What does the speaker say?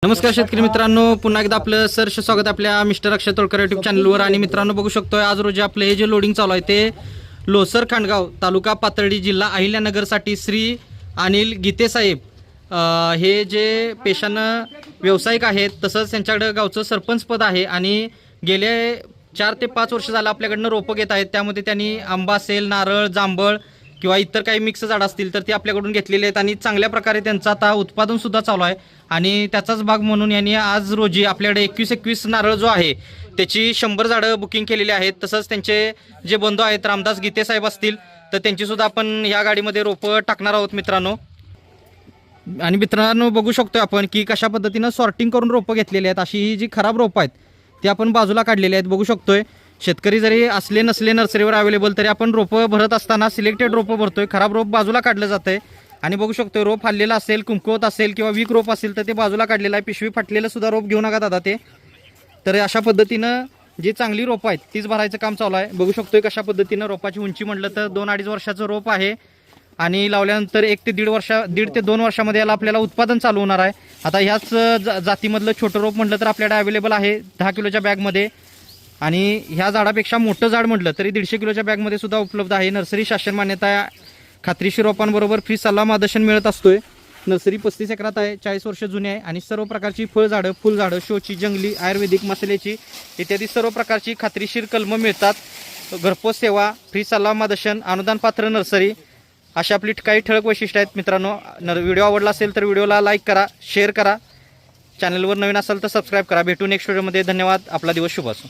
नमस्कार शेतकरी मित्रांनो, पुन्हा एकदा आपलं सहर्ष स्वागत आपल्या मिस्टर अक्षय तोडकर यूट्यूब चॅनलवर। आणि मित्रांनो बघू शकतोय आज रोजी आपलं हे जे लोडिंग चालू आहे ते लोसर खांडगाव तालुका पाथर्डी जिल्हा अहिल्यानगरसाठी श्री अनिल गीते साहेब हे जे पेशानं व्यावसायिक आहेत, तसंच त्यांच्याकडे गावचं सरपंच पद आहे आणि गेले 4 ते 5 वर्ष झालं आपल्याकडनं रोपं घेत आहेत। त्यामध्ये त्यांनी आंबा असेल, नारळ, जांभळ किंवा इतर काही मिक्स झाडं असतील तर ती आपल्याकडून घेतलेली आहेत आणि चांगल्या प्रकारे त्यांचं आता उत्पादन सुद्धा चालू आहे। आणि त्याचाच भाग म्हणून यांनी आज रोजी आपल्याकडे 21 नारळ जो आहे त्याची 100 झाडं बुकिंग केलेली आहेत। तसंच त्यांचे जे बंधू आहेत रामदास गीते साहेब असतील तर त्यांची सुद्धा आपण या गाडीमध्ये रोपं टाकणार आहोत मित्रांनो। आणि मित्रांनो बघू शकतो आपण की कशा पद्धतीनं सॉर्टिंग करून रोपं घेतलेली आहेत। अशी ही जी खराब रोपं आहेत ती आपण बाजूला काढलेली आहेत। बघू शकतोय शेतकरी जरी असले नसले नर्सरीवर अवेलेबल तरी आपण रोपं भरत असताना सिलेक्टेड रोपं भरतोय, खराब रोप बाजूला काढलं जातंय। आणि बघू शकतोय रोप हल्लेलं असेल, कुंकवत असेल किंवा वीक रोप असेल तर ते बाजूला काढलेलं आहे। पिशवी फाटलेलं सुद्धा रोप घेऊ नका दादा ते। तर अशा पद्धतीनं जी चांगली रोपं आहेत तीच भरायचं काम चालू आहे। बघू शकतोय कशा पद्धतीनं रोपाची उंची म्हटलं तर 2-2.5 वर्षाचं रोप आहे आणि लावल्यानंतर 1 ते 1.5 ते 2 वर्षामध्ये याला आपल्याला उत्पादन चालू होणार आहे। आता ह्याच जातीमधलं छोटं रोप म्हटलं तर आपल्याकडे अवेलेबल आहे 10 किलोच्या बॅगमध्ये आणि ह्या झाडापेक्षा मोठं झाड म्हटलं तरी 150 किलोच्या बॅगमध्ये सुद्धा उपलब्ध आहे। नर्सरी शासन मान्यता खात्रीशीर रोपांबरोबर फ्री सल्ला मार्गदर्शन मिळत असतोय। नर्सरी 35 एकरात आहे, 40 वर्ष जुनी आहे आणि सर्व प्रकारची फळझाडं, फुलझाडं, शोची, जंगली, आयुर्वेदिक, मसाल्याची इत्यादी सर्व प्रकारची खात्रीशीर कलमं मिळतात। घरपोच सेवा, फ्री सल्ला मार्गदर्शन, अनुदान पात्र नर्सरी अशी आपली काही ठळक वैशिष्ट्ये आहेत मित्रांनो। व्हिडिओ आवडला असेल तर व्हिडिओला लाईक करा, शेअर करा, चॅनलवर नवीन असाल तर सबस्क्राईब करा। भेटू नेक्स्ट व्हिडिओमध्ये। धन्यवाद। आपला दिवस शुभ असो।